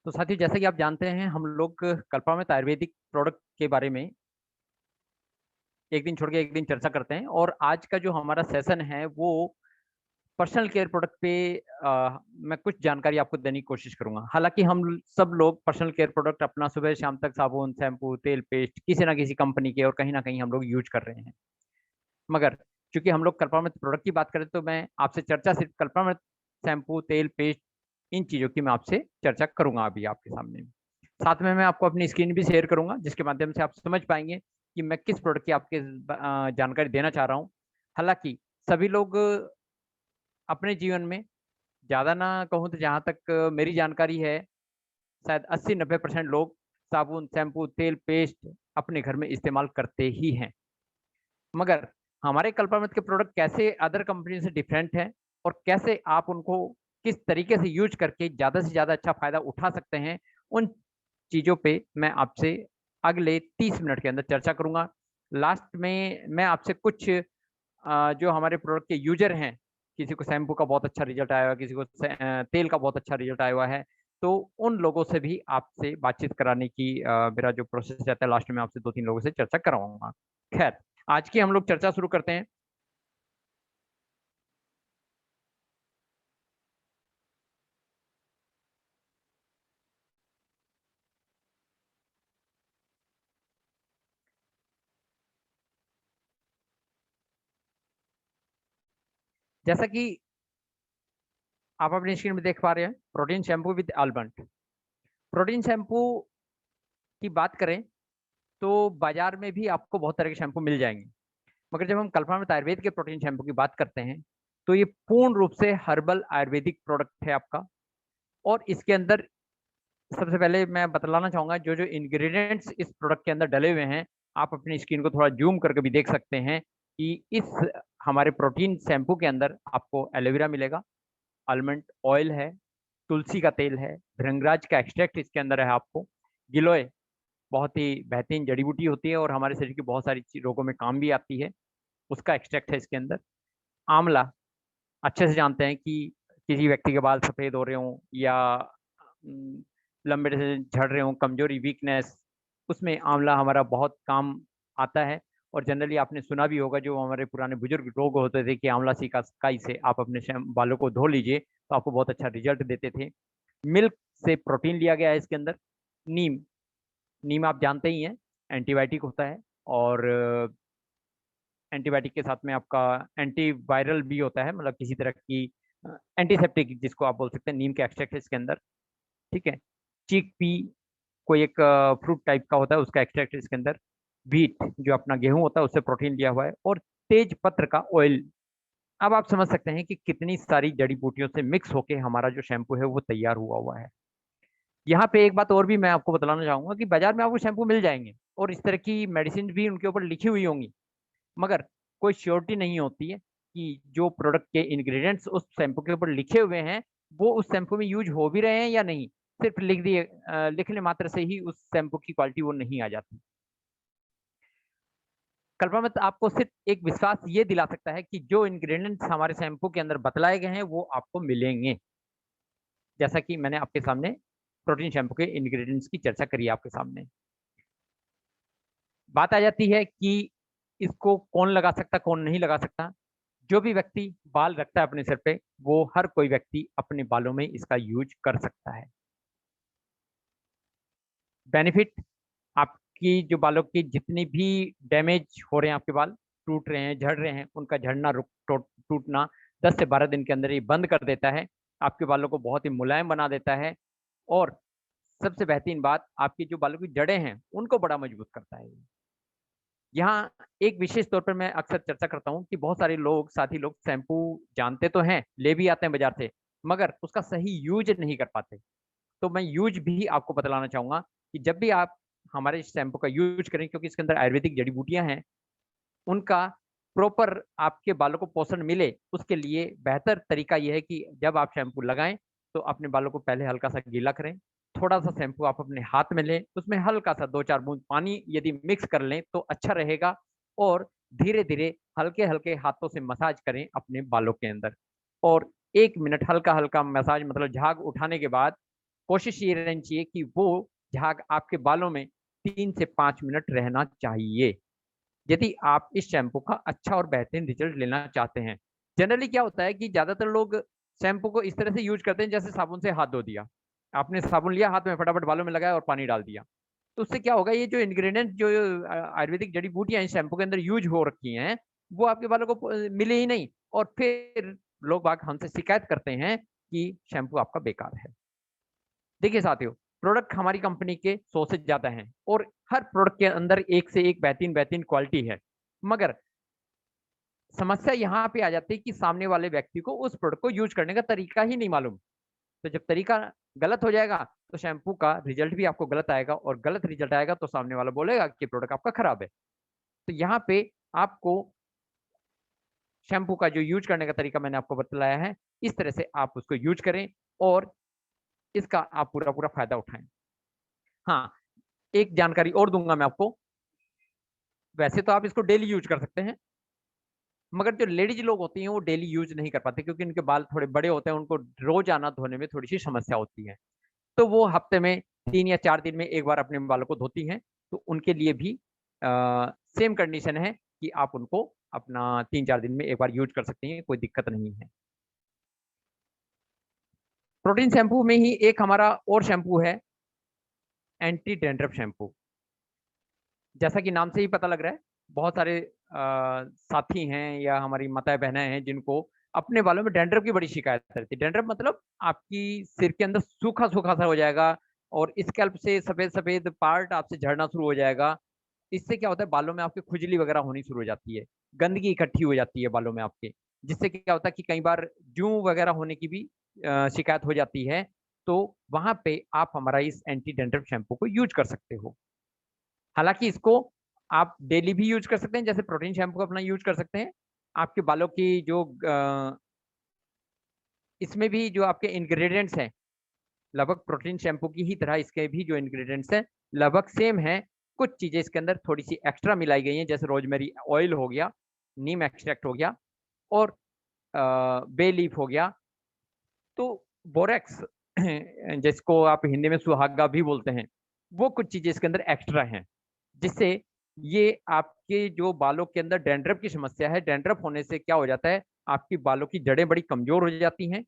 तो साथियों, जैसा कि आप जानते हैं, हम लोग कल्पामृत आयुर्वेदिक प्रोडक्ट के बारे में एक दिन छोड़ के एक दिन चर्चा करते हैं। और आज का जो हमारा सेशन है वो पर्सनल केयर प्रोडक्ट पे मैं कुछ जानकारी आपको देने की कोशिश करूंगा। हालांकि हम सब लोग पर्सनल केयर प्रोडक्ट अपना सुबह शाम तक साबुन, शैम्पू, तेल, पेस्ट किसी ना किसी कंपनी के और कहीं ना कहीं हम लोग यूज कर रहे हैं। मगर चूंकि हम लोग कल्पामृत प्रोडक्ट की बात करें तो मैं आपसे चर्चा सिर्फ कल्पामृत शैम्पू, तेल, पेस्ट, इन चीज़ों की मैं आपसे चर्चा करूंगा अभी आपके सामने। साथ में मैं आपको अपनी स्क्रीन भी शेयर करूंगा जिसके माध्यम से आप समझ पाएंगे कि मैं किस प्रोडक्ट की आपके जानकारी देना चाह रहा हूँ। हालांकि सभी लोग अपने जीवन में, ज़्यादा ना कहूँ तो जहाँ तक मेरी जानकारी है, शायद 80-90% लोग साबुन, शैम्पू, तेल, पेस्ट अपने घर में इस्तेमाल करते ही हैं। मगर हमारे कल्पामृत के प्रोडक्ट कैसे अदर कंपनी से डिफरेंट हैं और कैसे आप उनको किस तरीके से यूज करके ज़्यादा से ज़्यादा अच्छा फायदा उठा सकते हैं, उन चीज़ों पे मैं आपसे अगले 30 मिनट के अंदर चर्चा करूंगा। लास्ट में मैं आपसे कुछ जो हमारे प्रोडक्ट के यूजर हैं, किसी को शैम्पू का बहुत अच्छा रिजल्ट आया हुआ है, किसी को तेल का बहुत अच्छा रिजल्ट आया हुआ है, तो उन लोगों से भी आपसे बातचीत कराने की मेरा जो प्रोसेस रहता है, लास्ट में आपसे 2-3 लोगों से चर्चा करवाऊंगा। खैर, आज की हम लोग चर्चा शुरू करते हैं। जैसा कि आप अपनी स्क्रीन में देख पा रहे हैं, protein shampoo with almond. Protein shampoo की बात करें तो बाजार में भी आपको बहुत तरह के शैम्पू मिल जाएंगे। मगर जब हम कल्पामृत आयुर्वेद के प्रोटीन शैम्पू की बात करते हैं तो ये पूर्ण रूप से हर्बल आयुर्वेदिक प्रोडक्ट है आपका। और इसके अंदर सबसे पहले मैं बतलाना चाहूंगा जो जो इंग्रेडिएंट्स इस प्रोडक्ट के अंदर डले हुए हैं। आप अपनी स्किन को थोड़ा जूम करके भी देख सकते हैं कि इस हमारे प्रोटीन शैम्पू के अंदर आपको एलोवेरा मिलेगा, आलमंड ऑयल है, तुलसी का तेल है, भृंगराज का एक्सट्रैक्ट इसके अंदर है आपको, गिलोय बहुत ही बेहतरीन जड़ी बूटी होती है और हमारे शरीर की बहुत सारी रोगों में काम भी आती है, उसका एक्सट्रैक्ट है इसके अंदर। आंवला, अच्छे से जानते हैं कि किसी व्यक्ति के बाल सफ़ेद हो रहे हों या हम्म, लंबे से झड़ रहे हों, कमजोरी, वीकनेस, उसमें आंवला हमारा बहुत काम आता है। और जनरली आपने सुना भी होगा, जो हमारे पुराने बुजुर्ग लोग होते थे कि आंवला सिकाई से आप अपने बालों को धो लीजिए तो आपको बहुत अच्छा रिजल्ट देते थे। मिल्क से प्रोटीन लिया गया है इसके अंदर। नीम, नीम आप जानते ही हैं, एंटीबायोटिक होता है। और एंटीबायोटिक के साथ में आपका एंटीवायरल भी होता है, मतलब किसी तरह की एंटीसेप्टिक जिसको आप बोल सकते हैं। नीम के एक्सट्रैक्ट है इसके अंदर, ठीक है। चीक पी कोई एक फ्रूट टाइप का होता है, उसका एक्सट्रैक्ट है इसके अंदर। व्हीट जो अपना गेहूं होता है उससे प्रोटीन लिया हुआ है। और तेज पत्र का ऑयल। अब आप समझ सकते हैं कि कितनी सारी जड़ी बूटियों से मिक्स होके हमारा जो शैम्पू है वो तैयार हुआ हुआ है। यहाँ पे एक बात और भी मैं आपको बतलाना चाहूंगा कि बाजार में आपको शैम्पू मिल जाएंगे और इस तरह की मेडिसिन भी उनके ऊपर लिखी हुई होंगी। मगर कोई श्योरिटी नहीं होती है कि जो प्रोडक्ट के इंग्रेडिएंट्स उस शैम्पू के ऊपर लिखे हुए हैं वो उस शैम्पू में यूज हो भी रहे हैं या नहीं। सिर्फ लिखने मात्र से ही उस शैम्पू की क्वालिटी वो नहीं आ जाती। कल्पामृत आपको सिर्फ एक विश्वास ये दिला सकता है कि जो इंग्रेडिएंट्स हमारे शैम्पू के अंदर बतलाए गए हैं वो आपको मिलेंगे। जैसा कि मैंने आपके सामने प्रोटीन शैम्पू के इंग्रेडिएंट्स की चर्चा करी आपके सामने। बात आ जाती है कि इसको कौन लगा सकता, कौन नहीं लगा सकता। जो भी व्यक्ति बाल रखता है अपने सिर पे, वो हर कोई व्यक्ति अपने बालों में इसका यूज कर सकता है। बेनिफिट, आपकी जो बालों की जितनी भी डैमेज हो रहे हैं, आपके बाल टूट रहे हैं, झड़ रहे हैं, उनका झड़ना टूटना 10 से 12 दिन के अंदर ये बंद कर देता है। आपके बालों को बहुत ही मुलायम बना देता है। और सबसे बेहतरीन बात, आपकी जो बालों की जड़ें हैं उनको बड़ा मजबूत करता है। यहाँ एक विशेष तौर पर मैं अक्सर चर्चा करता हूँ कि बहुत सारे लोग, साथी लोग, शैम्पू जानते तो हैं, ले भी आते हैं बाजार से, मगर उसका सही यूज नहीं कर पाते। तो मैं यूज भी आपको बतलाना चाहूंगा कि जब भी आप हमारे शैम्पू का यूज करें, क्योंकि इसके अंदर आयुर्वेदिक जड़ी बूटियां हैं, उनका प्रॉपर आपके बालों को पोषण मिले, उसके लिए बेहतर तरीका यह है कि जब आप शैम्पू लगाएं तो अपने बालों को पहले हल्का सा गीला करें। थोड़ा सा शैम्पू आप अपने हाथ में लें, उसमें हल्का सा 2-4 बूंद पानी यदि मिक्स कर लें तो अच्छा रहेगा। और धीरे धीरे हल्के हल्के हाथों से मसाज करें अपने बालों के अंदर। और 1 मिनट हल्का हल्का मसाज, मतलब झाग उठाने के बाद कोशिश ये रहनी चाहिए कि वो झाग आपके बालों में 3 से 5 मिनट रहना चाहिए, यदि आप इस शैम्पू का अच्छा और बेहतरीन रिजल्ट लेना चाहते हैं। जनरली क्या होता है कि ज़्यादातर लोग शैम्पू को इस तरह से यूज़ करते हैं जैसे साबुन से हाथ धो दिया। आपने साबुन लिया, हाथ में फटाफट बालों में लगाया और पानी डाल दिया। तो उससे क्या होगा, ये जो इंग्रीडिएंट जो आयुर्वेदिक जड़ी-बूटियाँ इस शैम्पू के अंदर यूज़ हो रखी हैं, वो आपके बालों को मिले ही नहीं, और फिर लोग बाग हमसे शिकायत करते हैं कि शैम्पू आपका बेकार है। देखिए साथियों, प्रोडक्ट हमारी कंपनी के 100 से ज़्यादा हैं और हर प्रोडक्ट के अंदर एक से एक बेहतरीन-बेहतरीन क्वालिटी है। मगर समस्या यहाँ पे आ जाती है कि सामने वाले व्यक्ति को उस प्रोडक्ट को यूज़ करने का तरीका ही नहीं मालूम। तो जब तरीका गलत हो जाएगा, तो शैम्पू का रिज़ल्ट भी आपको गलत आएगा, और गलत रिज़ल्ट आएगा तो सामने वाला बोलेगा कि प्रोडक्ट आपका खराब है। तो यहाँ पे आपको शैम्पू का जो यूज़ करने का तरीका मैंने आपको बतलाया है, इस तरह से आप उसको यूज़ करें और इसका आप पूरा-पूरा फ़ायदा उठाएँ। हाँ, एक जानकारी और दूँगा मैं आपको, वैसे तो आप इसको डेली यूज़ कर सकते हैं, मगर जो लेडीज़ लोग होती हैं वो डेली यूज़ नहीं कर पाती क्योंकि उनके बाल थोड़े बड़े होते हैं, उनको रोज़ाना धोने में थोड़ी-सी समस्या होती है। तो वो हफ्ते में 3 या 4 दिन में एक बार अपने बालों को धोती हैं, तो उनके लिए भी सेम कंडीशन है कि आप उनको अपना 3-4 दिन में एक बार यूज़ कर सकती हैं, कोई दिक्कत नहीं है। प्रोटीन शैम्पू में ही एक हमारा और शैम्पू है, एंटी डैंड्रफ शैम्पू। जैसा कि नाम से ही पता लग रहा है, बहुत सारे साथी हैं या हमारी माताएँ-बहनें हैं जिनको अपने बालों में डैंड्रफ की बड़ी शिकायत रहती है। डैंड्रफ मतलब आपकी सिर के अंदर सूखा-सूखा सा हो जाएगा और स्कैल्प से सफ़ेद-सफ़ेद पार्ट आपसे झड़ना शुरू हो जाएगा। इससे क्या होता है, बालों में आपके खुजली वगैरह होनी शुरू हो जाती है। गंदगी इकट्ठी हो जाती है बालों में आपके, जिससे क्या होता है कि कई बार जूं वगैरह होने की भी शिकायत हो जाती है। तो वहाँ पे आप हमारा इस एंटी डैंड्रफ शैम्पू को यूज़ कर सकते हो। हालाँकि इसको आप डेली भी यूज़ कर सकते हैं, जैसे प्रोटीन शैम्पू अपना यूज़ कर सकते हैं। आपके बालों की जो इसमें भी जो आपके इंग्रीडिएंट्स हैं, लगभग प्रोटीन शैम्पू की ही तरह इसके भी जो इंग्रीडिएंट्स हैं, लगभग सेम हैं। कुछ चीज़ें इसके अंदर थोड़ी-सी एक्स्ट्रा मिलाई गई हैं, जैसे रोज़मेरी ऑयल हो गया, नीम एक्सट्रैक्ट हो गया और बे लीफ हो गया। तो बोरेक्स जिसको आप हिंदी में सुहागा भी बोलते हैं, वो कुछ चीज़ें इसके अंदर एक्स्ट्रा हैं, जिससे ये आपके जो बालों के अंदर डैंड्रफ की समस्या है, डैंड्रफ होने से क्या हो जाता है, आपकी बालों की जड़ें बड़ी कमज़ोर हो जाती हैं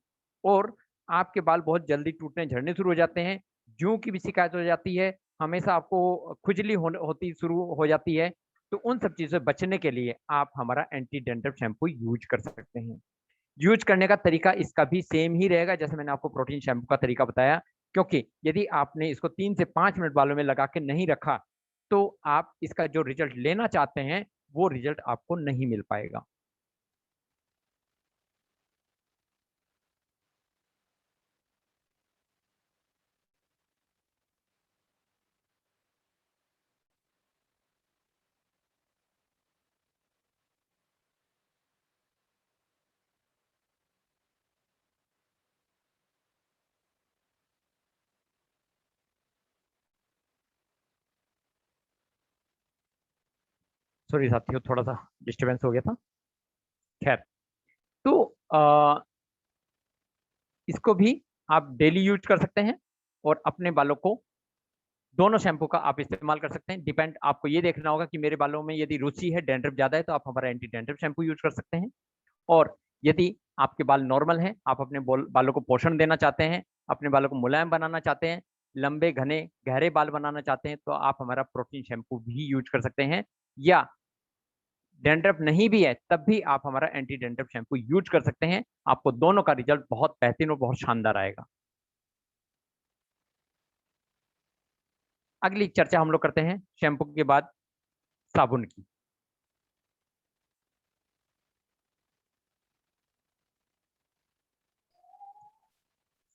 और आपके बाल बहुत जल्दी टूटने, झड़ने शुरू हो जाते हैं। जूं की भी शिकायत हो जाती है, हमेशा आपको खुजली होती शुरू हो जाती है। तो उन सब चीज़ों से बचने के लिए आप हमारा एंटी डैंड्रफ शैम्पू यूज़ कर सकते हैं। यूज़ करने का तरीका इसका भी सेम ही रहेगा जैसे मैंने आपको प्रोटीन शैम्पू का तरीका बताया, क्योंकि यदि आपने इसको 3 से 5 मिनट बालों में लगा के नहीं रखा, तो आप इसका जो रिज़ल्ट लेना चाहते हैं, वो रिज़ल्ट आपको नहीं मिल पाएगा। सॉरी साथियों, थोड़ा-सा डिस्टर्बेंस हो गया था। खैर, तो इसको भी आप डेली यूज़ कर सकते हैं और अपने बालों को दोनों शैम्पू का आप इस्तेमाल कर सकते हैं। डिपेंड आपको ये देखना होगा कि मेरे बालों में यदि रुचि है, डैंड्रफ ज़्यादा है, तो आप हमारा एंटी डैंड्रफ शैम्पू यूज़ कर सकते हैं। और यदि आपके बाल नॉर्मल हैं, आप अपने बालों को पोषण देना चाहते हैं, अपने बालों को मुलायम बनाना चाहते हैं, लंबे, घने, गहरे बाल बनाना चाहते हैं, तो आप हमारा प्रोटीन शैम्पू भी यूज़ कर सकते हैं। या डैंड्रफ नहीं भी है, तब भी आप हमारा एंटी डैंड्रफ शैम्पू यूज़ कर सकते हैं। आपको दोनों का रिज़ल्ट बहुत बेहतरीन और बहुत शानदार आएगा। अगली चर्चा हम लोग करते हैं शैम्पू के बाद साबुन की।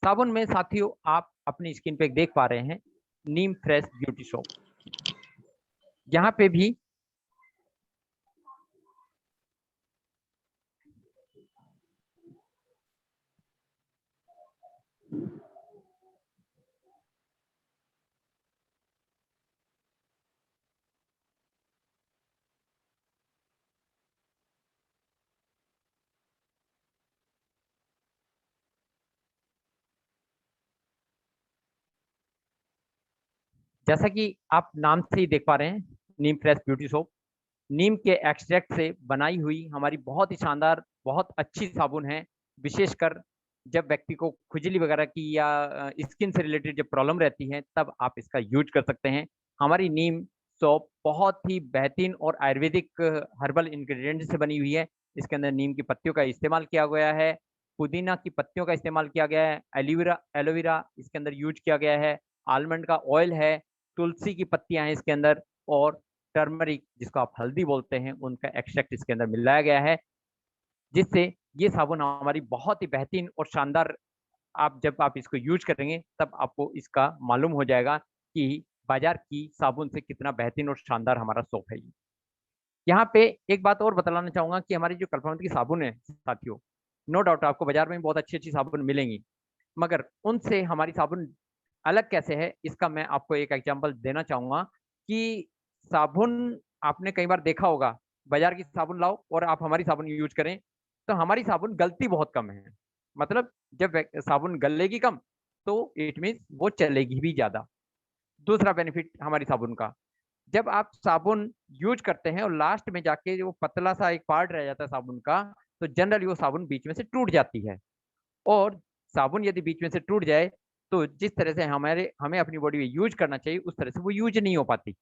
साबुन में साथियों आप अपनी स्किन पे देख पा रहे हैं, नीम फ्रेश ब्यूटी सोप। यहाँ पे भी जैसा कि आप नाम से ही देख पा रहे हैं, नीम फ्रेश ब्यूटी सोप नीम के एक्सट्रैक्ट से बनाई हुई हमारी बहुत ही शानदार, बहुत अच्छी साबुन है। विशेषकर जब व्यक्ति को खुजली वगैरह की या स्किन से रिलेटेड जब प्रॉब्लम रहती है, तब आप इसका यूज कर सकते हैं। हमारी नीम सोप बहुत ही बेहतरीन और आयुर्वेदिक हर्बल इंग्रेडिएंट से बनी हुई है। इसके अंदर नीम की पत्तियों का इस्तेमाल किया गया है, पुदीना की पत्तियों का इस्तेमाल किया गया है, एलोवेरा एलोवेरा इसके अंदर यूज किया गया है, आलमंड का ऑयल है, तुलसी की पत्तियां हैं इसके अंदर, और टर्मरिक जिसको आप हल्दी बोलते हैं, उनका एक्सट्रैक्ट इसके अंदर मिलाया गया है, जिससे ये साबुन हमारी बहुत ही बेहतरीन और शानदार, आप जब आप इसको यूज करेंगे तब आपको इसका मालूम हो जाएगा कि बाजार की साबुन से कितना बेहतरीन और शानदार हमारा सोप है। यहाँ पे एक बात और बताना चाहूंगा कि हमारी जो कल्पना की साबुन है साथियों, नो डाउट आपको बाजार में बहुत अच्छी अच्छी साबुन मिलेंगी, मगर उनसे हमारी साबुन अलग कैसे है, इसका मैं आपको एक एग्जांपल देना चाहूंगा कि साबुन, आपने कई बार देखा होगा, बाजार की साबुन लाओ और आप हमारी साबुन यूज करें, तो हमारी साबुन गलती बहुत कम है। मतलब जब साबुन गलेगी कम, तो इट मीन्स वो चलेगी भी ज्यादा। दूसरा बेनिफिट हमारी साबुन का, जब आप साबुन यूज करते हैं और लास्ट में जाके जो पतला सा एक पार्ट रह जाता है साबुन का, तो जनरली वो साबुन बीच में से टूट जाती है। और साबुन यदि बीच में से टूट जाए, तो जिस तरह से हमें अपनी बॉडी में यूज करना चाहिए, उस तरह से वो यूज नहीं हो पाती।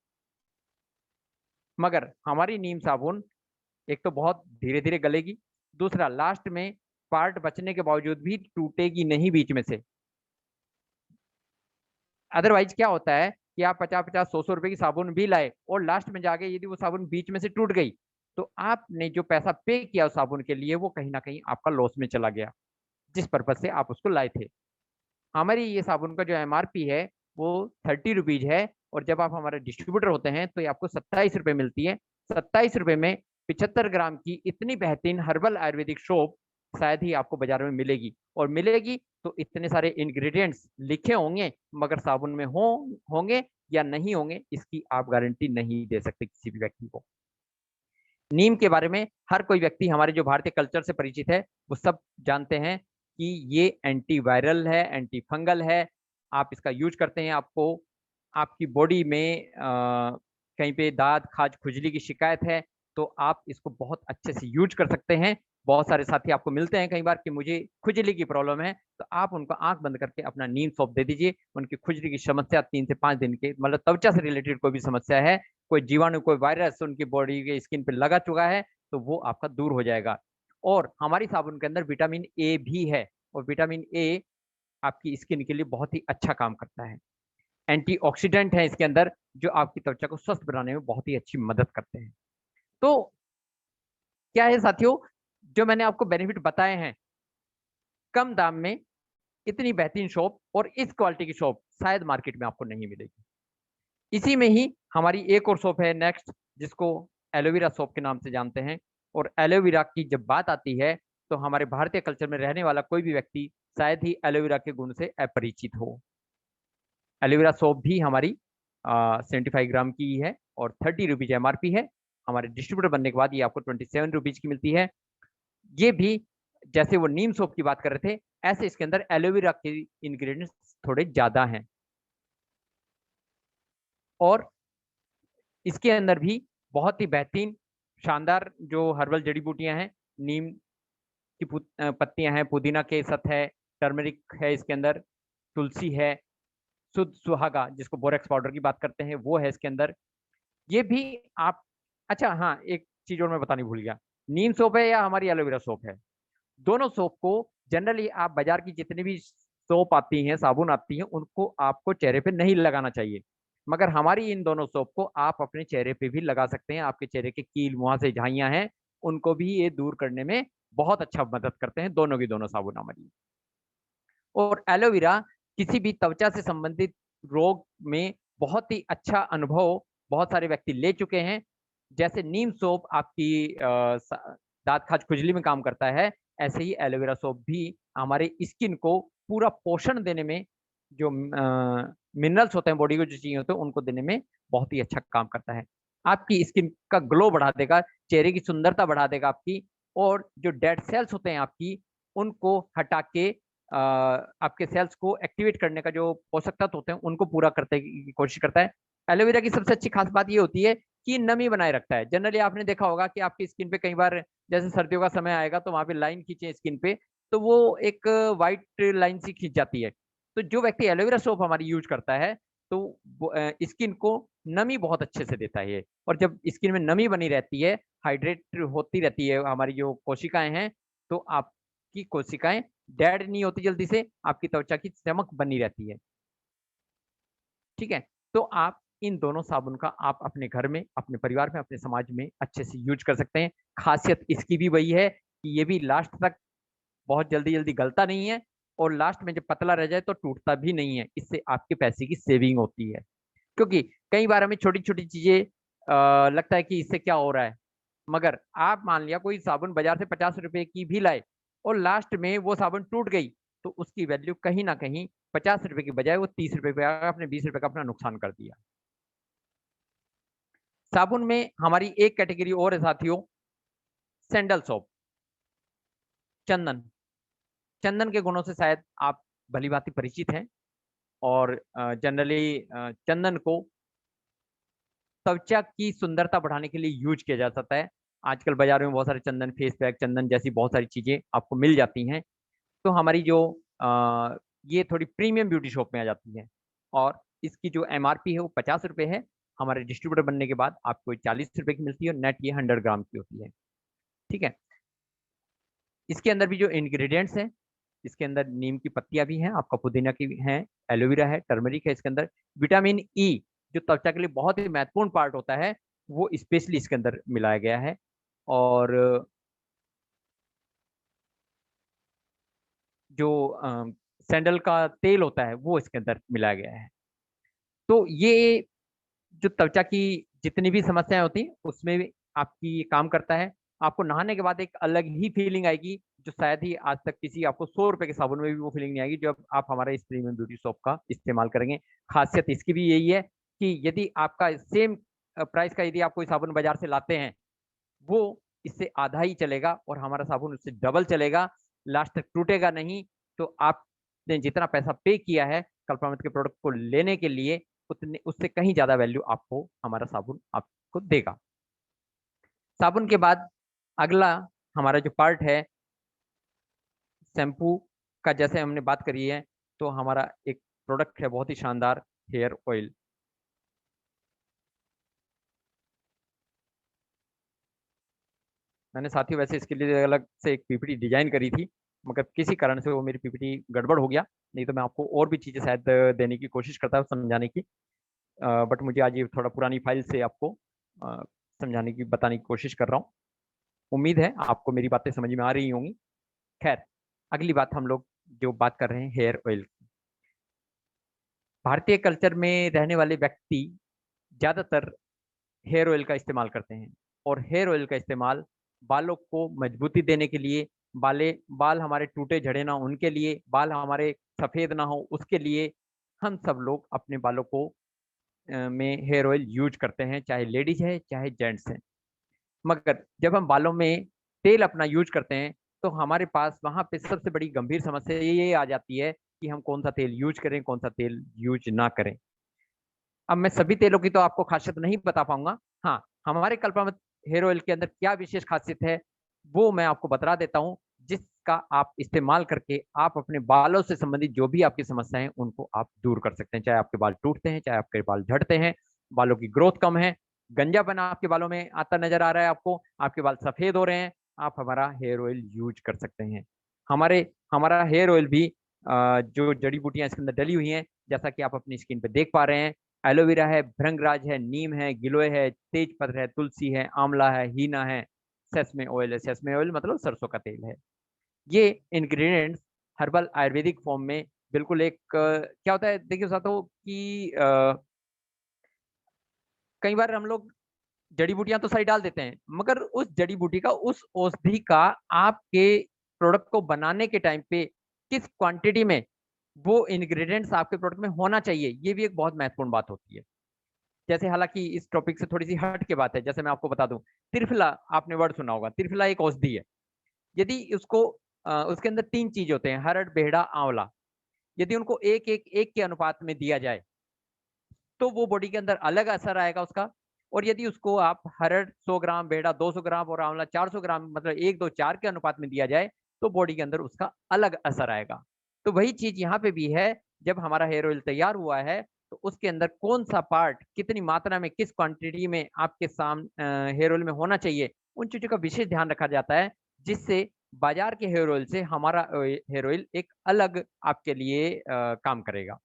मगर हमारी नीम साबुन एक तो बहुत धीरे धीरे गलेगी, दूसरा लास्ट में पार्ट बचने के बावजूद भी टूटेगी नहीं बीच में से। अदरवाइज क्या होता है कि आप 50-50, 100-100 रुपए की साबुन भी लाए और लास्ट में जाके यदि वो साबुन बीच में से टूट गई, तो आपने जो पैसा पे किया उस साबुन के लिए, वो कहीं ना कहीं आपका लॉस में चला गया, जिस पर्पज से आप उसको लाए थे। हमारी ये साबुन का जो एमआरपी है वो 30 रुपीज है, और जब आप हमारे डिस्ट्रीब्यूटर होते हैं तो ये आपको 27 रुपए मिलती है। 27 रुपए में 75 ग्राम की इतनी बेहतरीन हर्बल आयुर्वेदिक सोप शायद ही आपको बाजार में मिलेगी, और मिलेगी तो इतने सारे इंग्रेडिएंट्स लिखे होंगे, मगर साबुन में होंगे या नहीं होंगे, इसकी आप गारंटी नहीं दे सकते किसी भी व्यक्ति को। नीम के बारे में हर कोई व्यक्ति हमारे जो भारतीय कल्चर से परिचित है, वो सब जानते हैं कि ये एंटीवायरल है, एंटी फंगल है। आप इसका यूज करते हैं, आपको आपकी बॉडी में कहीं पे दाद खाज खुजली की शिकायत है, तो आप इसको बहुत अच्छे से यूज कर सकते हैं। बहुत सारे साथी आपको मिलते हैं कई बार कि मुझे खुजली की प्रॉब्लम है, तो आप उनको आंख बंद करके अपना नीम सौंप दे दीजिए। उनकी खुजली की समस्या 3 से 5 दिन के, मतलब त्वचा से रिलेटेड कोई भी समस्या है, कोई जीवाणु, कोई वायरस उनकी बॉडी के स्किन पे लगा चुका है, तो वो आपका दूर हो जाएगा। और हमारी साबुन के अंदर विटामिन ए भी है, और विटामिन ए आपकी स्किन के लिए बहुत ही अच्छा काम करता है। एंटीऑक्सीडेंट है इसके अंदर, जो आपकी त्वचा को स्वस्थ बनाने में बहुत ही अच्छी मदद करते हैं। तो क्या है साथियों, जो मैंने आपको बेनिफिट बताए हैं, कम दाम में इतनी बेहतरीन शॉप और इस क्वालिटी की शॉप शायद मार्केट में आपको नहीं मिलेगी। इसी में ही हमारी एक और सोप है नेक्स्ट, जिसको एलोवेरा सोप के नाम से जानते हैं। और एलोवेरा की जब बात आती है, तो हमारे भारतीय कल्चर में रहने वाला कोई भी व्यक्ति शायद ही एलोवेरा के गुण से अपरिचित हो। एलोवेरा सोप भी हमारी 75 ग्राम की ही है, और 30 रुपीज एमआरपी है। हमारे डिस्ट्रीब्यूटर बनने के बाद ये आपको 27 रुपीज की मिलती है। ये भी जैसे वो नीम सोप की बात कर रहे थे, ऐसे इसके अंदर एलोवेरा के इंग्रेडिएंट्स थोड़े ज्यादा हैं, और इसके अंदर भी बहुत ही बेहतरीन शानदार जो हर्बल जड़ी बूटियां हैं, नीम की पत्तियां हैं, पुदीना केसर है, टर्मरिक है इसके अंदर, तुलसी है, शुद्ध सुहागा जिसको बोरेक्स पाउडर की बात करते हैं वो है इसके अंदर। ये भी आप, अच्छा हाँ, एक चीज और मैं बतानी भूल गया, नीम सोप है या हमारी एलोवेरा सोप है, दोनों सोप को जनरली आप बाजार की जितनी भी सोप आती हैं, साबुन आती हैं, उनको आपको चेहरे पे नहीं लगाना चाहिए। मगर हमारी इन दोनों सोप को आप अपने चेहरे पे भी लगा सकते हैं। आपके चेहरे के कील मुहासे झाइयां हैं, उनको भी ये दूर करने में बहुत अच्छा मदद करते हैं, दोनों की दोनों साबुन हमारी। और एलोवेरा किसी भी त्वचा से संबंधित रोग में बहुत ही अच्छा अनुभव बहुत सारे व्यक्ति ले चुके हैं। जैसे नीम सोप आपकी दांत खाज खुजली में काम करता है, ऐसे ही एलोवेरा सोप भी हमारे स्किन को पूरा पोषण देने में, जो मिनरल्स होते हैं बॉडी को जो चाहिए होते हैं, उनको देने में बहुत ही अच्छा काम करता है। आपकी स्किन का ग्लो बढ़ा देगा, चेहरे की सुंदरता बढ़ा देगा आपकी, और जो डेड सेल्स होते हैं आपकी, उनको हटा के आपके सेल्स को एक्टिवेट करने का जो पोषक तत्व होते हैं उनको पूरा करने की कोशिश करता है। एलोवेरा की सबसे अच्छी खास बात ये होती है कि नमी बनाए रखता है। जनरली आपने देखा होगा कि आपकी स्किन पे कई बार जैसे सर्दियों का समय आएगा तो वहां पे लाइन खींचे स्किन पे, तो वो एक व्हाइट लाइन सी खींच जाती है। तो जो व्यक्ति एलोवेरा सोप हमारी यूज करता है तो स्किन को नमी बहुत अच्छे से देता है ये। और जब स्किन में नमी बनी रहती है, हाइड्रेट होती रहती है हमारी जो कोशिकाएं हैं, तो आपकी कोशिकाएं डेड नहीं होती जल्दी से, आपकी त्वचा की चमक बनी रहती है। ठीक है, तो आप इन दोनों साबुन का आप अपने घर में, अपने परिवार में, अपने समाज में अच्छे से यूज कर सकते हैं। खासियत इसकी भी वही है कि ये भी लास्ट तक बहुत जल्दी जल्दी गलता नहीं है, और लास्ट में जब पतला रह जाए तो टूटता भी नहीं है। इससे आपके पैसे की सेविंग होती है। क्योंकि कई बार हमें छोटी छोटी चीजें लगता है कि इससे क्या हो रहा है, मगर आप मान लिया कोई साबुन बाजार से 50 रुपए की भी लाए और लास्ट में वो साबुन टूट गई, तो उसकी वैल्यू कहीं ना कहीं 50 रुपए की बजाय वो 30 रुपए पे आएगा। आपने 20 रुपए का अपना नुकसान कर दिया। साबुन में हमारी एक कैटेगरी और है साथियों, सैंडल सोप, चंदन। चंदन के गुणों से शायद आप भली भांति परिचित हैं। और जनरली चंदन को त्वचा की सुंदरता बढ़ाने के लिए यूज किया जा सकता है। आजकल बाजार में बहुत सारे चंदन, फेस पैक, चंदन जैसी बहुत सारी चीजें आपको मिल जाती हैं। तो हमारी जो ये थोड़ी प्रीमियम ब्यूटी शॉप में आ जाती है, और इसकी जो एमआरपी है वो 50 रुपए है। हमारे डिस्ट्रीब्यूटर बनने के बाद आपको 40 रुपए की मिलती है, और नेट ये 100 ग्राम की होती है। ठीक है, इसके अंदर भी जो इंग्रेडिएंट्स हैं, इसके अंदर नीम की पत्तियां भी हैं, आपका पुदीना की भी हैं, एलोवेरा है, टर्मरिक है, इसके अंदर विटामिन ई जो त्वचा के लिए बहुत ही महत्वपूर्ण पार्ट होता है, वो स्पेशली इसके अंदर मिलाया गया है। और जो सैंडल का तेल होता है वो इसके अंदर मिलाया गया है। तो ये जो त्वचा की जितनी भी समस्याएं होती हैं उसमें भी आपकी ये काम करता है। आपको नहाने के बाद एक अलग ही फीलिंग आएगी, जो शायद ही आज तक किसी आपको 100 रुपए के साबुन में भी वो फीलिंग नहीं आएगी जब आप हमारे इस प्रीमियम ब्यूटी सोप का इस्तेमाल करेंगे। खासियत इसकी भी यही है कि यदि आपका सेम प्राइस का यदि आप कोई साबुन बाजार से लाते हैं, वो इससे आधा ही चलेगा और हमारा साबुन उससे डबल चलेगा, लास्ट तक टूटेगा नहीं। तो आपने जितना पैसा पे किया है कल्पामित के प्रोडक्ट को लेने के लिए, उतने उससे कहीं ज्यादा वैल्यू आपको हमारा साबुन आपको देगा। साबुन के बाद अगला हमारा जो पार्ट है शैम्पू का, जैसे हमने बात करी है, तो हमारा एक प्रोडक्ट है बहुत ही शानदार, हेयर ऑयल। मैंने साथियों वैसे इसके लिए अलग से एक पीपीटी डिजाइन करी थी, मगर किसी कारण से वो मेरी पीपीटी गड़बड़ हो गया। नहीं तो मैं आपको और भी चीजें शायद देने की कोशिश करता हूँ, समझाने की। बट मुझे आज ये थोड़ा पुरानी फाइल से आपको अ, समझाने की, बताने की कोशिश कर रहा हूँ। उम्मीद है आपको मेरी बातें समझ में आ रही होंगी। खैर, अगली बात हम लोग जो बात कर रहे हैं हेयर ऑयल। भारतीय कल्चर में रहने वाले व्यक्ति ज्यादातर हेयर ऑयल का इस्तेमाल करते हैं, और हेयर ऑयल का इस्तेमाल बालों को मजबूती देने के लिए, बाल हमारे टूटे झड़े ना उनके लिए, बाल हमारे सफेद ना हो उसके लिए, हम सब लोग अपने बालों को में हेयर ऑयल यूज करते हैं, चाहे लेडीज है चाहे जेंट्स हैं। मगर जब हम बालों में तेल अपना यूज करते हैं, तो हमारे पास वहां पे सबसे बड़ी गंभीर समस्या ये आ जाती है कि हम कौन सा तेल यूज करें, कौन सा तेल यूज ना करें। अब मैं सभी तेलों की तो आपको खासियत नहीं बता पाऊंगा। हाँ, हमारे कल्पामत हेयर ऑयल के अंदर क्या विशेष खासियत है वो मैं आपको बता देता हूँ, जिसका आप इस्तेमाल करके आप अपने बालों से संबंधित जो भी आपकी समस्या है उनको आप दूर कर सकते हैं। चाहे आपके बाल टूटते हैं, चाहे आपके बाल झड़ते हैं, बालों की ग्रोथ कम है, गंजापन आपके बालों में आता नजर आ रहा है आपको, आपके बाल सफेद हो रहे हैं, आप हमारा हेयर ऑयल यूज कर सकते हैं। हमारे हमारा हेयर ऑयल भी जो जड़ी बूटियां इसके अंदर डली हुई हैं, जैसा कि आप अपनी स्किन पे देख पा रहे हैं, एलोवेरा है, भृंगराज है, नीम है, गिलोय है, तेज पत्र है, तुलसी है, आंवला है, हीना है, सेसमे ऑयल है। सेसमे ऑयल मतलब सरसों का तेल है। ये इंग्रेडिएंट्स हर्बल आयुर्वेदिक फॉर्म में बिल्कुल एक क्या होता है, देखिए साथों कि कई बार हम लोग जड़ी बूटियां तो सारी डाल देते हैं, मगर उस जड़ी बूटी का, उस औषधि का आपके प्रोडक्ट को बनाने के टाइम पे किस क्वांटिटी में वो इंग्रेडिएंट्स आपके प्रोडक्ट में होना चाहिए, ये भी एक बहुत महत्वपूर्ण बात होती है। जैसे हालांकि इस टॉपिक से थोड़ी सी हट के बात है, जैसे मैं आपको बता दूं, त्रिफला, आपने वर्ड सुना होगा, त्रिफला एक औषधि है। यदि उसको उसके अंदर 3 चीज होते हैं, हरड़, बेहड़ा, आंवला। यदि उनको एक के अनुपात में दिया जाए तो वो बॉडी के अंदर अलग असर आएगा उसका। और यदि उसको आप हरड़ 100 ग्राम, बेहड़ा 200 ग्राम और आंवला 400 ग्राम, मतलब 1, 2, 4 के अनुपात में दिया जाए तो बॉडी के अंदर उसका अलग असर आएगा। तो वही चीज यहाँ पे भी है, जब हमारा हेयर ऑयल तैयार हुआ है तो उसके अंदर कौन सा पार्ट कितनी मात्रा में, किस क्वांटिटी में आपके हेयर ऑयल में होना चाहिए, उन चीजों का विशेष ध्यान रखा जाता है, जिससे बाजार के हेयर ऑयल से हमारा हेयर ऑयल एक अलग आपके लिए काम करेगा।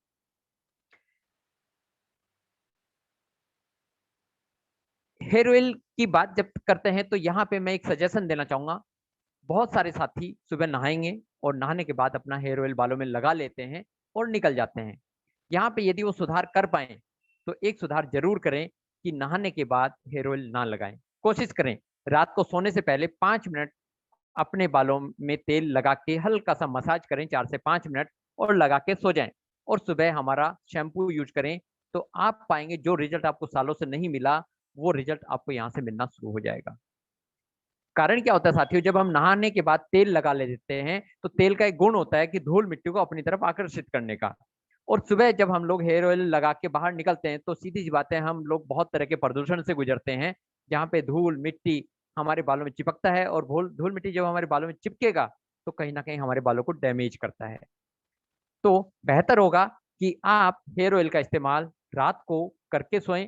हेयर ऑयल की बात जब करते हैं तो यहाँ पे मैं एक सजेशन देना चाहूंगा। बहुत सारे साथी सुबह नहाएंगे और नहाने के बाद अपना हेयर ऑयल बालों में लगा लेते हैं और निकल जाते हैं। यहाँ पे यदि वो सुधार कर पाए तो एक सुधार जरूर करें कि नहाने के बाद हेयर ऑयल ना लगाएं। कोशिश करें रात को सोने से पहले 5 मिनट अपने बालों में तेल लगा के हल्का सा मसाज करें, 4 से 5 मिनट, और लगा के सो जाएं। और सुबह हमारा शैम्पू यूज करें तो आप पाएंगे जो रिजल्ट आपको सालों से नहीं मिला, वो रिजल्ट आपको यहाँ से मिलना शुरू हो जाएगा। कारण क्या होता है साथियों, जब हम नहाने के बाद तेल लगा ले देते हैं तो तेल का एक गुण होता है कि धूल मिट्टी को अपनी तरफ आकर्षित करने का। और सुबह जब हम लोग हेयर ऑयल लगा के बाहर निकलते हैं तो सीधी सी बात है, हम लोग बहुत तरह के प्रदूषण से गुजरते हैं, जहाँ पे धूल मिट्टी हमारे बालों में चिपकता है, और धूल मिट्टी जब हमारे बालों में चिपकेगा तो कहीं ना कहीं हमारे बालों को डैमेज करता है। तो बेहतर होगा कि आप हेयर ऑयल का इस्तेमाल रात को करके सोएं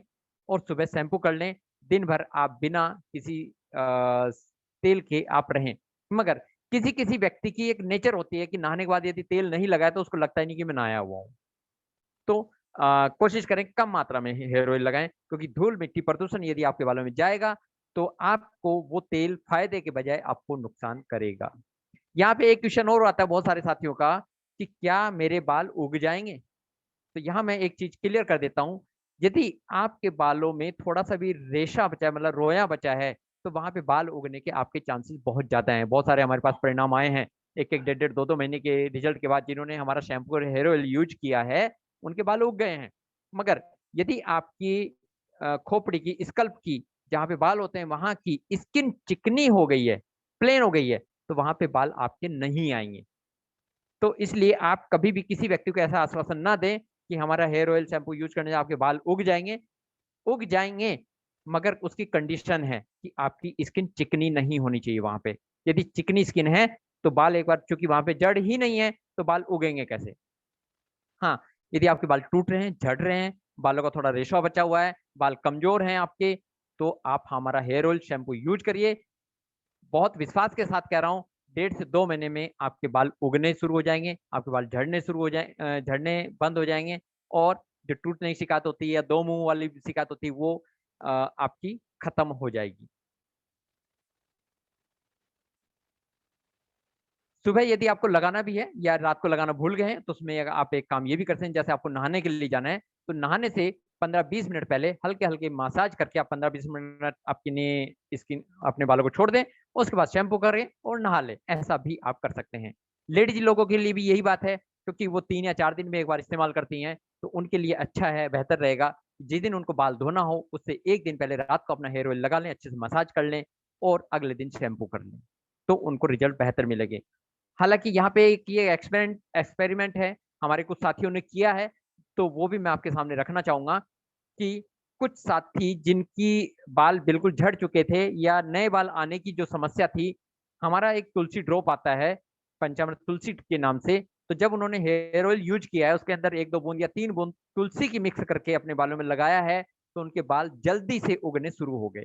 और सुबह शैम्पू कर लें। दिन भर आप बिना किसी तेल के आप रहें। मगर किसी किसी व्यक्ति की एक नेचर होती है कि नहाने के बाद यदि तेल नहीं लगाए तो उसको लगता ही नहीं कि मैं नहाया हुआ हूँ। तो कोशिश करें कम मात्रा में हेयर ऑयल लगाएं, क्योंकि धूल मिट्टी प्रदूषण यदि आपके बालों में जाएगा तो आपको वो तेल फायदे के बजाय आपको नुकसान करेगा। यहाँ पे एक क्वेश्चन और आता है बहुत सारे साथियों का कि क्या मेरे बाल उग जाएंगे। तो यहाँ मैं एक चीज क्लियर कर देता हूँ, यदि आपके बालों में थोड़ा सा भी रेशा बचा है, मतलब रोया बचा है, तो वहां पे बाल उगने के आपके चांसेस बहुत ज्यादा हैं। बहुत सारे हमारे पास परिणाम आए हैं, एक एक, डेढ़ डेढ़, दो दो महीने के रिजल्ट के बाद जिन्होंने हमारा शैम्पू और हेयर ऑयल यूज किया है उनके बाल उग गए हैं। मगर यदि आपकी खोपड़ी की, स्कल्प की, जहाँ पे बाल होते हैं, वहां की स्किन चिकनी हो गई है, प्लेन हो गई है, तो वहां पे बाल आपके नहीं आएंगे। तो इसलिए आप कभी भी किसी व्यक्ति को ऐसा आश्वासन ना दें कि हमारा हेयर ऑयल शैम्पू यूज करने से आपके बाल उग जाएंगे। उग जाएंगे, मगर उसकी कंडीशन है कि आपकी स्किन चिकनी नहीं होनी चाहिए वहां पे। यदि चिकनी स्किन है तो बाल, एक बार चूंकि वहां पे जड़ ही नहीं है तो बाल उगेंगे कैसे। हाँ, यदि आपके बाल टूट रहे हैं, झड़ रहे हैं, बालों का थोड़ा रेशा बचा हुआ है, बाल कमजोर हैं आपके, तो आप हमारा हेयर ऑयल शैम्पू यूज करिए। बहुत विश्वास के साथ कह रहा हूँ, 1.5 से 2 महीने में आपके बाल उगने शुरू हो जाएंगे, आपके बाल झड़ने शुरू हो जाए, झड़ने बंद हो जाएंगे। और जो टूटने की शिकायत होती है या दो मुंह वाली शिकायत होती है वो आपकी खत्म हो जाएगी। सुबह यदि आपको लगाना भी है या रात को लगाना भूल गए हैं तो उसमें अगर आप एक काम ये भी कर सकते हैं, जैसे आपको नहाने के लिए जाना है तो नहाने से 15-20 मिनट पहले हल्के हल्के मसाज करके आप 15-20 मिनट आपकी स्किन, अपने बालों को छोड़ दें, उसके बाद शैम्पू करें और नहा लें। ऐसा भी आप कर सकते हैं। लेडीज लोगों के लिए भी यही बात है, क्योंकि वो 3 या 4 दिन में एक बार इस्तेमाल करती हैं, तो उनके लिए अच्छा है, बेहतर रहेगा जिस दिन उनको बाल धोना हो उससे एक दिन पहले रात को अपना हेयर ऑयल लगा लें, अच्छे से मसाज कर लें और अगले दिन शैम्पू कर लें, तो उनको रिजल्ट बेहतर मिलेंगे। हालांकि यहाँ पे एक ये एक्सपेरिमेंट है, हमारे कुछ साथियों ने किया है, तो वो भी मैं आपके सामने रखना चाहूंगा कि कुछ साथी जिनकी बाल बिल्कुल झड़ चुके थे या नए बाल आने की जो समस्या थी, हमारा एक तुलसी ड्रॉप आता है पंचामृत तुलसी के नाम से। तो जब उन्होंने हेयर ऑयल यूज किया है, उसके अंदर 1, 2 बूंद या 3 बूंद तुलसी की मिक्स करके अपने बालों में लगाया है, तो उनके बाल जल्दी से उगने शुरू हो गए।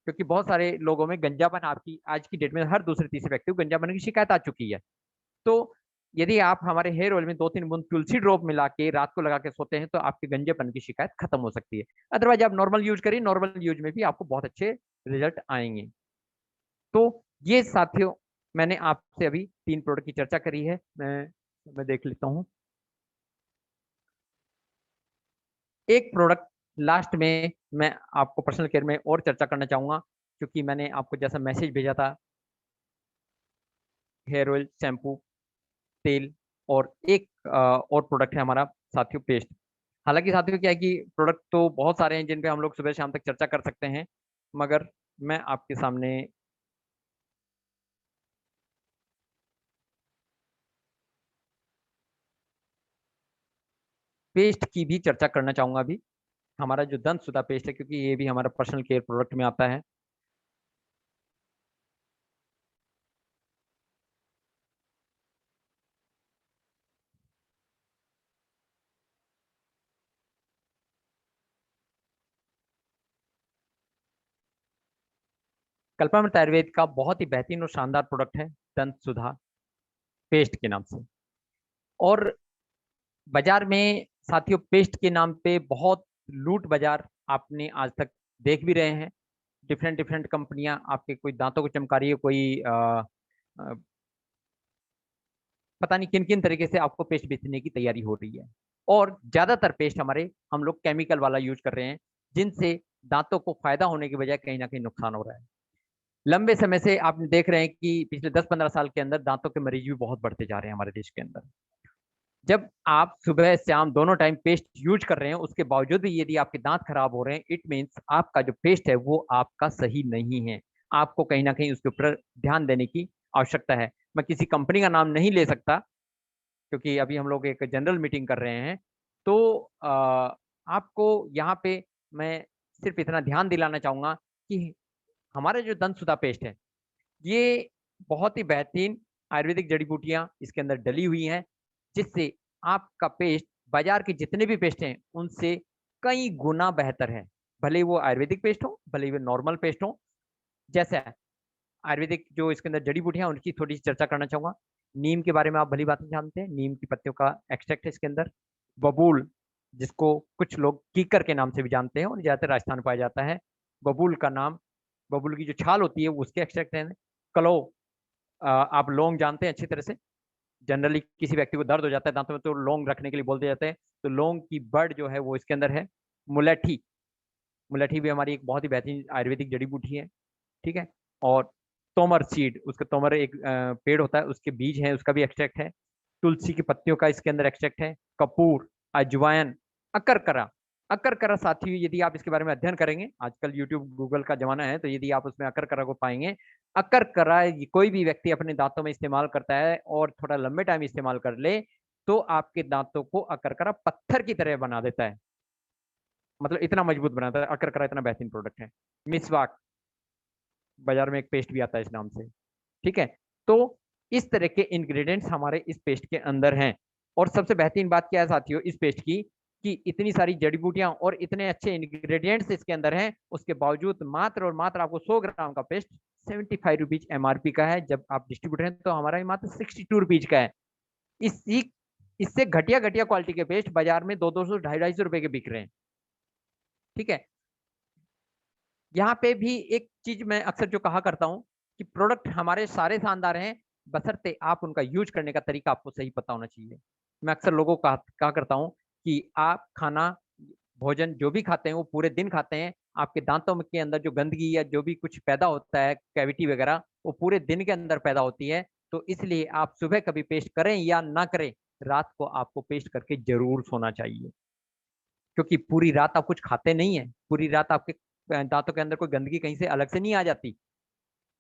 क्योंकि बहुत सारे लोगों में गंजापन, आपकी आज की डेट में हर दूसरे तीसरे व्यक्ति को गंजापन की शिकायत आ चुकी है। तो यदि आप हमारे हेयर ऑयल में 2-3 बूंद तुलसी ड्रॉप मिला के रात को लगा के सोते हैं तो आपके गंजेपन की शिकायत खत्म हो सकती है। अदरवाइज आप नॉर्मल यूज करिए, नॉर्मल यूज में भी आपको बहुत अच्छे रिजल्ट आएंगे। तो ये साथियों, मैंने आपसे अभी 3 प्रोडक्ट की चर्चा करी है। मैं देख लेता हूँ एक प्रोडक्ट लास्ट में मैं आपको पर्सनल केयर में और चर्चा करना चाहूंगा, क्योंकि मैंने आपको जैसा मैसेज भेजा था, हेयर ऑयल, शैम्पू, तेल, और एक और प्रोडक्ट है हमारा साथियों, पेस्ट। हालांकि साथियों क्या है कि प्रोडक्ट तो बहुत सारे हैं जिन पे हम लोग सुबह शाम तक चर्चा कर सकते हैं, मगर मैं आपके सामने पेस्ट की भी चर्चा करना चाहूंगा अभी। हमारा जो दंत सुधा पेस्ट है, क्योंकि ये भी हमारा पर्सनल केयर प्रोडक्ट में आता है। कल्पामृत आयुर्वेद का बहुत ही बेहतरीन और शानदार प्रोडक्ट है दंत सुधा पेस्ट के नाम से। और बाजार में साथियों पेस्ट के नाम पे बहुत लूट बाजार आपने आज तक देख भी रहे हैं। डिफरेंट डिफरेंट कंपनियां आपके, कोई दांतों को चमका रही है, कोई आ, पता नहीं किन किन तरीके से आपको पेस्ट बेचने की तैयारी हो रही है। और ज्यादातर पेस्ट हमारे हम लोग केमिकल वाला यूज कर रहे हैं, जिनसे दांतों को फायदा होने की बजाय कहीं ना कहीं नुकसान हो रहा है। लंबे समय से आप देख रहे हैं कि पिछले 10-15 साल के अंदर दांतों के मरीज भी बहुत बढ़ते जा रहे हैं हमारे देश के अंदर। जब आप सुबह शाम दोनों टाइम पेस्ट यूज कर रहे हैं, उसके बावजूद भी यदि आपके दांत खराब हो रहे हैं, इट मीन्स आपका जो पेस्ट है वो आपका सही नहीं है। आपको कहीं ना कहीं उसके ऊपर ध्यान देने की आवश्यकता है। मैं किसी कंपनी का नाम नहीं ले सकता, क्योंकि अभी हम लोग एक जनरल मीटिंग कर रहे हैं। तो आपको यहाँ पे मैं सिर्फ इतना ध्यान दिलाना चाहूंगा कि हमारा जो दंत सुधा पेस्ट है, ये बहुत ही बेहतरीन आयुर्वेदिक जड़ी बूटियां इसके अंदर डली हुई हैं, जिससे आपका पेस्ट बाजार के जितने भी पेस्ट हैं उनसे कई गुना बेहतर है। भले ही वो आयुर्वेदिक पेस्ट हो, भले ही वो नॉर्मल पेस्ट हो। जैसे आयुर्वेदिक जो इसके अंदर जड़ी बूटियां, उनकी थोड़ी सी चर्चा करना चाहूंगा। नीम के बारे में आप भली बात जानते हैं, नीम की पत्तियों का एक्सट्रैक्ट है इसके अंदर। बबूल, जिसको कुछ लोग कीकर के नाम से भी जानते हैं और ज्यादातर राजस्थान में पाया जाता है। बबूल का नाम, बबूल की जो छाल होती है वो उसके एक्सट्रैक्ट है। कलो, आप लौंग जानते हैं अच्छी तरह से। जनरली किसी व्यक्ति को दर्द हो जाता है दांतों में तो लौंग रखने के लिए बोलते जाते हैं, तो लौंग की बड़ जो है वो इसके अंदर है। मुलेठी, मुलेठी भी हमारी एक बहुत ही बेहतरीन आयुर्वेदिक जड़ी बूटी है। ठीक है। और तोमर सीड, उसका तोमर एक पेड़ होता है, उसके बीज हैं, उसका भी एक्सट्रैक्ट है। तुलसी की पत्तियों का इसके अंदर एक्सट्रैक्ट है। कपूर, अजवाइन, अकरकरा। अकरकरा साथी, यदि आप इसके बारे में अध्ययन करेंगे, आजकल यूट्यूब गूगल का जमाना है, तो यदि आप उसमें अकरकरा को पाएंगे। अकरकरा कोई भी व्यक्ति अपने दांतों में इस्तेमाल करता है और थोड़ा लंबे टाइम इस्तेमाल कर ले, तो आपके दांतों को अकरकरा पत्थर की तरह बना देता है। मतलब इतना मजबूत बनाता है अकरकरा, इतना बेहतरीन प्रोडक्ट है। मिसवाक, बाजार में एक पेस्ट भी आता है इस नाम से। ठीक है। तो इस तरह के इंग्रेडिएंट्स हमारे इस पेस्ट के अंदर हैं। और सबसे बेहतरीन बात क्या है साथियों इस पेस्ट की, कि इतनी सारी जड़ी बूटियां और इतने अच्छे इंग्रेडिएंट्स इसके अंदर हैं, उसके बावजूद मात्र और मात्र आपको 100 ग्राम का पेस्ट 75 रुपीज एमआरपी का है। जब आप डिस्ट्रीब्यूटर हैं तो हमारा मात्र 62 रुपीज का है। इसी इससे घटिया घटिया क्वालिटी के पेस्ट बाजार में 200-200 250 रुपए के बिक रहे हैं। ठीक है। यहाँ पे भी एक चीज मैं अक्सर जो कहा करता हूँ कि प्रोडक्ट हमारे सारे शानदार हैं, बशर्ते आप उनका यूज करने का तरीका आपको सही पता होना चाहिए। मैं अक्सर लोगों को कहा करता हूँ कि आप खाना भोजन जो भी खाते हैं वो पूरे दिन खाते हैं, आपके दांतों में के अंदर जो गंदगी या जो भी कुछ पैदा होता है कैविटी वगैरह, वो पूरे दिन के अंदर पैदा होती है। तो इसलिए आप सुबह कभी पेस्ट करें या ना करें, रात को आपको पेस्ट करके जरूर सोना चाहिए। क्योंकि पूरी रात आप कुछ खाते नहीं है, पूरी रात आपके दांतों के अंदर कोई गंदगी कहीं से अलग से नहीं आ जाती,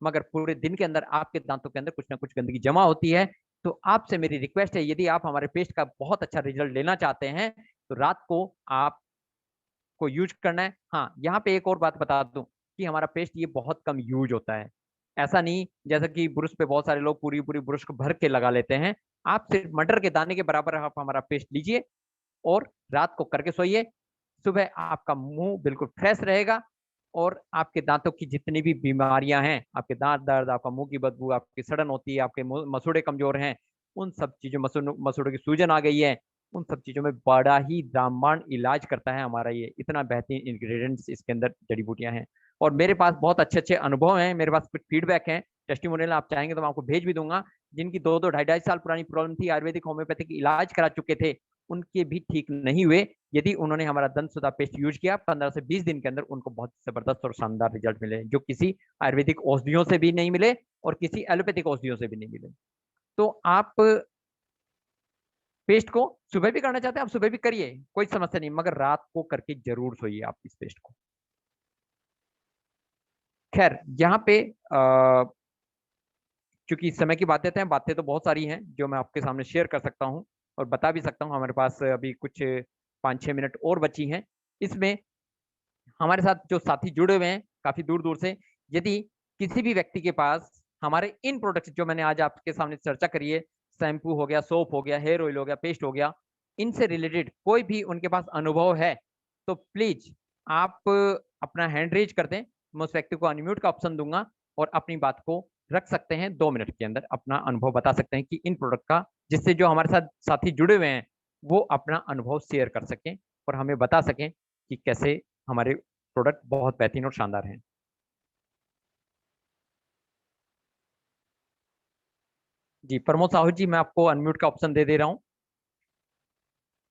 मगर पूरे दिन के अंदर आपके दांतों के अंदर कुछ ना कुछ गंदगी जमा होती है। तो आपसे मेरी रिक्वेस्ट है, यदि आप हमारे पेस्ट का बहुत अच्छा रिजल्ट लेना चाहते हैं, तो रात को आपको यूज करना है। हाँ, यहाँ पे एक और बात बता दूं कि हमारा पेस्ट ये बहुत कम यूज होता है। ऐसा नहीं जैसा कि ब्रुश पे बहुत सारे लोग पूरी पूरी ब्रुश को भर के लगा लेते हैं। आप सिर्फ मटर के दाने के बराबर आप हमारा पेस्ट लीजिए और रात को करके सोइए। सुबह आपका मुंह बिल्कुल फ्रेश रहेगा और आपके दांतों की जितनी भी बीमारियां हैं, आपके दांत दर्द, आपका मुंह की बदबू, आपकी सड़न होती है, आपके मसूड़े कमजोर हैं, उन सब चीजों, मसूड़ों की सूजन आ गई है, उन सब चीजों में बड़ा ही रामबाण इलाज करता है हमारा ये। इतना बेहतरीन इंग्रेडिएंट्स इसके अंदर जड़ी बूटियां हैं। और मेरे पास बहुत अच्छे अच्छे अनुभव हैं, मेरे पास कुछ फीडबैक हैं, टेस्टिमोनियल आप चाहेंगे तो मैं आपको भेज भी दूंगा, जिनकी 2-2 ढाई-ढाई साल पुरानी प्रॉब्लम थी, आयुर्वेदिक होम्योपैथिक इलाज करा चुके थे, उनके भी ठीक नहीं हुए। यदि उन्होंने हमारा दंत सुधा पेस्ट यूज किया, 15 से 20 दिन के अंदर उनको बहुत जबरदस्त और शानदार रिजल्ट मिले, जो किसी आयुर्वेदिक औषधियों से भी नहीं मिले और किसी एलोपैथिक औषधियों से भी नहीं मिले। तो आप पेस्ट को सुबह भी करना चाहते हैं, आप सुबह भी करिए, कोई समस्या नहीं, मगर रात को करके जरूर सोइए आप इस पेस्ट को। खैर, यहाँ पे चूंकि समय की बातें हैं, बातें तो बहुत सारी हैं जो मैं आपके सामने शेयर कर सकता हूँ और बता भी सकता हूँ। हमारे पास अभी कुछ 5-6 मिनट और बची हैं। इसमें हमारे साथ जो साथी जुड़े हुए हैं काफी दूर दूर से, यदि किसी भी व्यक्ति के पास हमारे इन प्रोडक्ट्स जो मैंने आज आपके सामने चर्चा करी है, शैम्पू हो गया, सोप हो गया, हेयर ऑयल हो गया, पेस्ट हो गया, इनसे रिलेटेड कोई भी उनके पास अनुभव है, तो प्लीज आप अपना हैंड रेज कर दें। मैं उस व्यक्ति को अनम्यूट का ऑप्शन दूंगा और अपनी बात को रख सकते हैं। 2 मिनट के अंदर अपना अनुभव बता सकते हैं कि इन प्रोडक्ट का, जिससे जो हमारे साथ साथी जुड़े हुए हैं वो अपना अनुभव शेयर कर सकें और हमें बता सकें कि कैसे हमारे प्रोडक्ट बहुत बेहतरीन और शानदार हैं। जी प्रमोद साहू जी, मैं आपको अनम्यूट का ऑप्शन दे रहा हूं।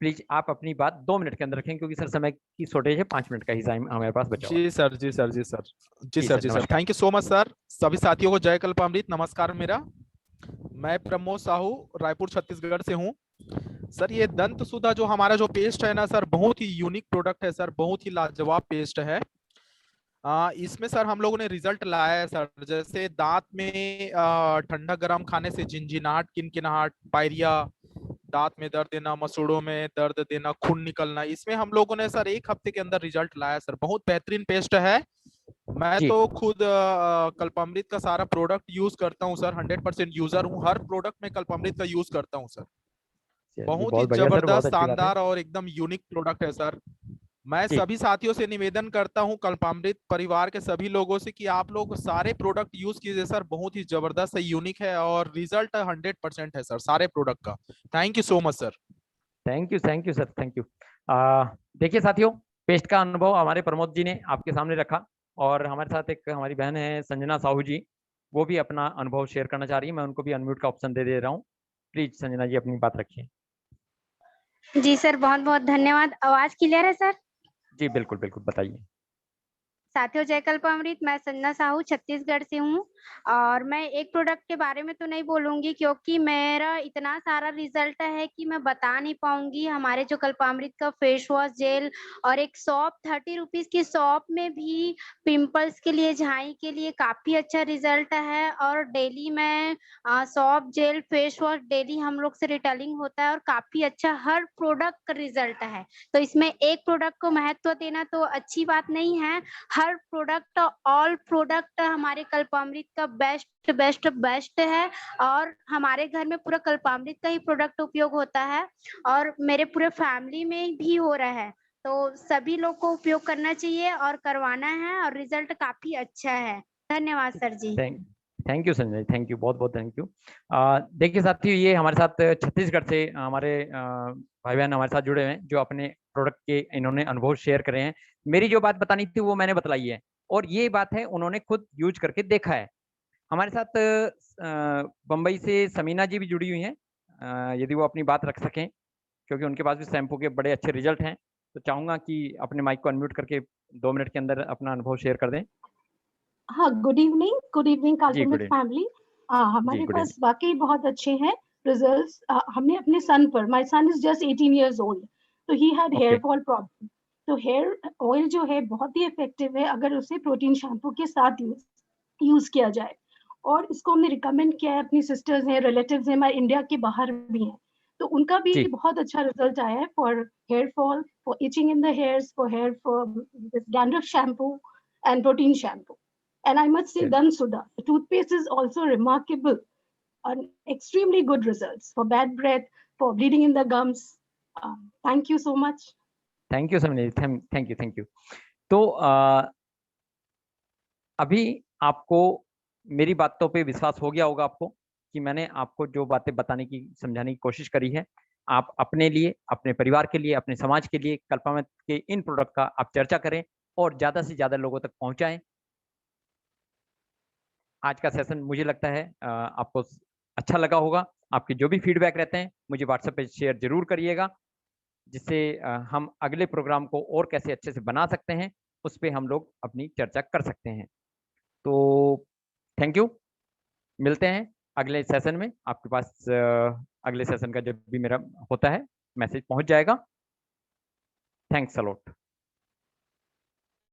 प्लीज आप अपनी बात 2 मिनट के अंदर रखें, क्योंकि सर समय की शॉर्टेज है, 5 मिनट का ही टाइम हमारे पास बचा हुआ है। जी सर, जी सर, जी सर, जी जी सर, सर, जी सर, नमस्कार। Thank you so much sir. सभी साथियों को जय कल्पामृत, नमस्कार। मेरा मैं प्रमोद साहू रायपुर छत्तीसगढ़ से हूँ। सर ये दंत सुधा जो हमारा जो पेस्ट है ना सर, बहुत ही यूनिक प्रोडक्ट है सर, बहुत ही लाजवाब पेस्ट है। इसमें सर हम लोगों ने रिजल्ट लाया है सर, जैसे दांत में ठंडा गर्म खाने से झिनझिनाहट, किनकिनाहट, पायरिया, दांत में दर्द देना, मसूड़ों में दर्द देना, खून निकलना, इसमें हम लोगों ने सर 1 हफ्ते के अंदर रिजल्ट लाया सर। बहुत बेहतरीन पेस्ट है। मैं जी तो खुद कल्पामृत का सारा प्रोडक्ट यूज करता हूँ सर, 100% यूजर हूँ। हर प्रोडक्ट में कल्पामृत का यूज करता हूँ सर। चलिए, बहुत ही बहुत बढ़िया सर, बहुत जबरदस्त, अच्छी बात है। शानदार और एकदम यूनिक प्रोडक्ट है सर। मैं जी सभी साथियों से निवेदन करता हूं, कल्पामृत परिवार के सभी लोगों से, कि आप लोग सारे प्रोडक्ट यूज कीजिए सर। बहुत ही जबरदस्त है, यूनिक है और रिजल्ट 100% है सर सारे प्रोडक्ट का। Thank you so much sir. Thank you sir, thank you. देखिए साथियों, पेस्ट का अनुभव हमारे प्रमोद जी ने आपके सामने रखा, और हमारे साथ एक हमारी बहन है संजना साहू जी, वो भी अपना अनुभव शेयर करना चाह रही है। मैं उनको भी अनम्यूट का ऑप्शन दे रहा हूँ। प्लीज संजना जी अपनी बात रखिए। जी सर, बहुत बहुत धन्यवाद। आवाज क्लियर है सर? जी बिल्कुल बिल्कुल, बताइए। साथियों, जय कल्पामृत। मैं संजना साहू छत्तीसगढ़ से हूँ और मैं एक प्रोडक्ट के बारे में तो नहीं बोलूंगी, क्योंकि मेरा इतना सारा रिजल्ट है कि मैं बता नहीं पाऊंगी। हमारे जो कल्पामृत का फेस वॉश जेल और एक सॉप 30 रुपीज की सॉप में भी पिंपल्स के लिए, झाई के लिए काफी अच्छा रिजल्ट है। और डेली मैं shop jail face wash daily हम लोग से रिटेलिंग होता है और काफी अच्छा हर प्रोडक्ट का रिजल्ट है। तो इसमें एक प्रोडक्ट को महत्व देना तो अच्छी बात नहीं है। हर प्रोडक्ट, ऑल प्रोडक्ट हमारे कल्पामृत का बेस्ट बेस्ट बेस्ट है। और हमारे घर में पूरा कल्पामृत का ही प्रोडक्ट उपयोग होता है और मेरे पूरे फैमिली में भी हो रहा है। तो सभी लोग को उपयोग करना चाहिए और करवाना है, और रिजल्ट काफी अच्छा है। धन्यवाद sir ji. Thank thank you Sanjay, thank you, बहुत बहुत थैंक यू। देखिए साथियों, ये हमारे साथ छत्तीसगढ़ से हमारे भाई बहन हमारे साथ जुड़े हुए हैं, जो अपने प्रोडक्ट के इन्होंने अनुभव शेयर करे हैं। मेरी जो बात बतानी थी वो मैंने बतलाई है, और ये बात है उन्होंने खुद यूज करके देखा है। हमारे साथ बम्बई से समीना जी भी जुड़ी हुई हैं। यदि वो अपनी बात रख सकें, क्योंकि उनके पास भी शैम्पू के बड़े अच्छे रिजल्ट हैं, तो चाहूंगा कि अपने माइक को अनम्यूट करके 2 मिनट के अंदर अपना अनुभव शेयर कर दें। हाँ, गुड इवनिंग जी कल्पामृत गुड। फैमिली। जी हमारे गुड। पास वाकई बहुत अच्छे हैं रिजल्ट्स। हमने अपने सन पर, my son is just 18 years old, तो he had hair okay. Fall problem. तो हेयर ऑयल जो है बहुत ही इफेक्टिव है अगर उसे प्रोटीन शैम्पू के साथ यूज किया जाए। और इसको हमने रिकमेंड किया है, अपनी सिस्टर्स हैं, रिलेटिव्स हैं, हमारे इंडिया के बाहर भी हैं, तो उनका भी जी बहुत अच्छा रिजल्ट आया है for hair fall, for itching in the hairs, for hair, for dandruff shampoo and protein shampoo. And I must say, चल Dansuda, the toothpaste is also remarkable and extremely good results for bad breath, for bleeding in the gums. Thank you so much. Thank you Samina ji, thank you, thank you. तो अभी आपको मेरी बातों पे विश्वास हो गया होगा आपको, कि मैंने आपको जो बातें बताने की, समझाने की कोशिश करी है, आप अपने लिए, अपने परिवार के लिए, अपने समाज के लिए कल्पामृत के इन प्रोडक्ट का आप चर्चा करें और ज्यादा से ज्यादा लोगों तक पहुंचाएं। आज का सेशन मुझे लगता है आपको अच्छा लगा होगा। आपके जो भी फीडबैक रहते हैं मुझे व्हाट्सएप पे शेयर जरूर करिएगा, जिससे हम अगले प्रोग्राम को और कैसे अच्छे से बना सकते हैं उस पर हम लोग अपनी चर्चा कर सकते हैं। तो थैंक यू, मिलते हैं अगले सेशन में। आपके पास अगले सेशन का जब भी मेरा होता है मैसेज पहुंच जाएगा। Thanks a lot.